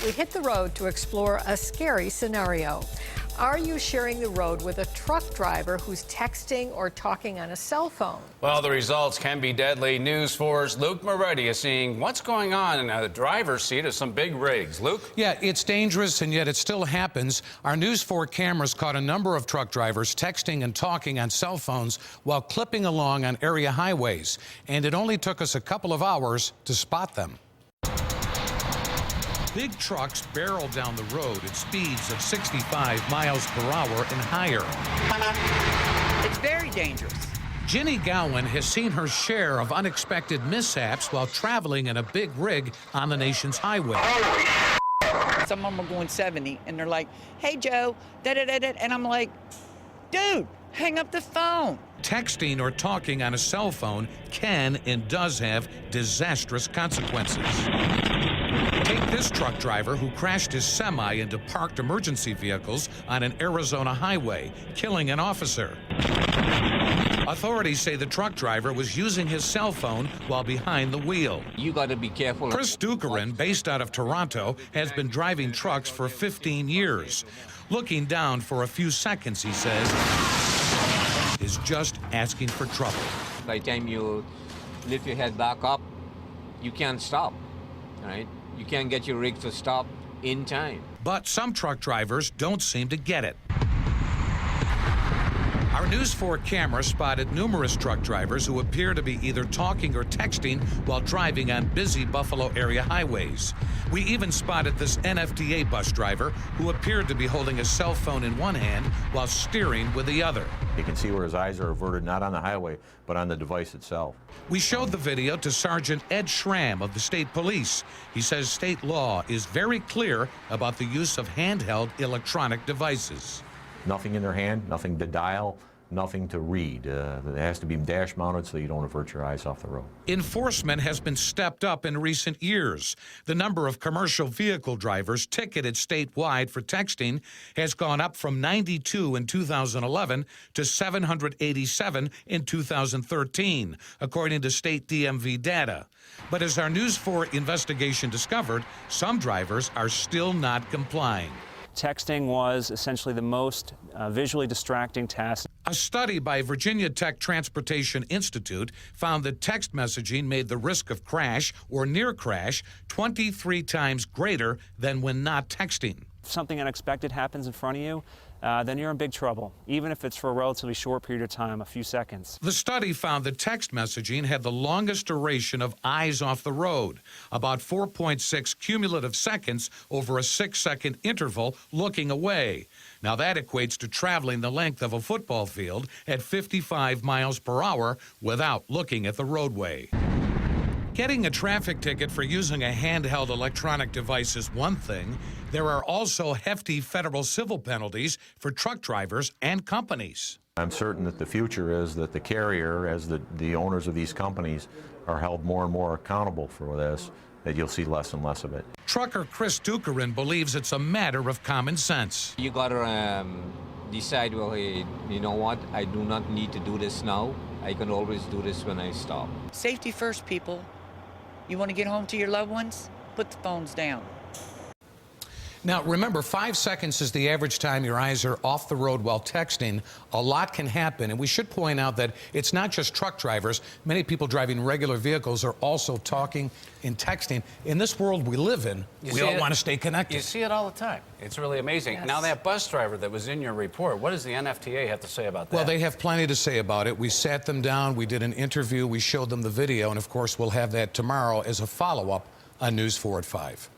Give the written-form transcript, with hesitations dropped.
we hit the road to explore a scary scenario. Are you sharing the road with a truck driver who's texting or talking on a cell phone? Well, the results can be deadly. News 4's Luke Moretti is seeing what's going on in the driver's seat of some big rigs. Luke? Yeah, it's dangerous, and yet it still happens. Our News 4 cameras caught a number of truck drivers texting and talking on cell phones while clipping along on area highways. And it only took us a couple of hours to spot them. Big trucks barrel down the road at speeds of 65 miles per hour and higher. It's very dangerous. Ginny Gowan has seen her share of unexpected mishaps while traveling in a big rig on the nation's highway. Some of them are going 70, and they're like, hey, Joe, da-da-da-da, and I'm like, dude, hang up the phone. Texting or talking on a cell phone can and does have disastrous consequences. Take this truck driver who crashed his semi into parked emergency vehicles on an Arizona highway, killing an officer. Authorities say the truck driver was using his cell phone while behind the wheel. You got to be careful. Chris Dukerin, based out of Toronto, has been driving trucks for 15 years. Looking down for a few seconds, he says, is just asking for trouble. By the time you lift your head back up, you can't stop, right? You can't get your rig to stop in time. But some truck drivers don't seem to get it. Our News 4 camera spotted numerous truck drivers who appear to be either talking or texting while driving on busy Buffalo area highways. We even spotted this NFTA bus driver who appeared to be holding a cell phone in one hand while steering with the other. You can see where his eyes are averted, not on the highway, but on the device itself. We showed the video to Sergeant Ed Schramm of the state police. He says state law is very clear about the use of handheld electronic devices. Nothing in their hand, nothing to dial, nothing to read. It has to be dash mounted so you don't avert your eyes off the road. Enforcement has been stepped up in recent years. The number of commercial vehicle drivers ticketed statewide for texting has gone up from 92 in 2011 to 787 in 2013, according to state DMV data. But as our News 4 investigation discovered, some drivers are still not complying. Texting was essentially the most visually distracting task. A study by Virginia Tech Transportation Institute found that text messaging made the risk of crash or near crash 23 times greater than when not texting. If something unexpected happens in front of you, then you're in big trouble, even if it's for a relatively short period of time, a few seconds. The study found that text messaging had the longest duration of eyes off the road, about 4.6 cumulative seconds over a 6-second interval looking away. Now that equates to traveling the length of a football field at 55 miles per hour without looking at the roadway. Getting a traffic ticket for using a handheld electronic device is one thing. There are also hefty federal civil penalties for truck drivers and companies. I'm certain that the future is that the carrier, as the owners of these companies, are held more and more accountable for this, that you'll see less and less of it. Trucker Chris Dukerin believes it's a matter of common sense. You got to decide, well, hey, you know what? I do not need to do this now. I can always do this when I stop. Safety first, people. You want to get home to your loved ones? Put the phones down. Now, remember, 5 seconds is the average time your eyes are off the road while texting. A lot can happen, and we should point out that it's not just truck drivers. Many people driving regular vehicles are also talking and texting. In this world we live in, we all want to stay connected. You see it all the time. It's really amazing. Yes. Now, that bus driver that was in your report, what does the NFTA have to say about that? Well, they have plenty to say about it. We sat them down, we did an interview, we showed them the video, and of course we'll have that tomorrow as a follow-up on News 4 at 5.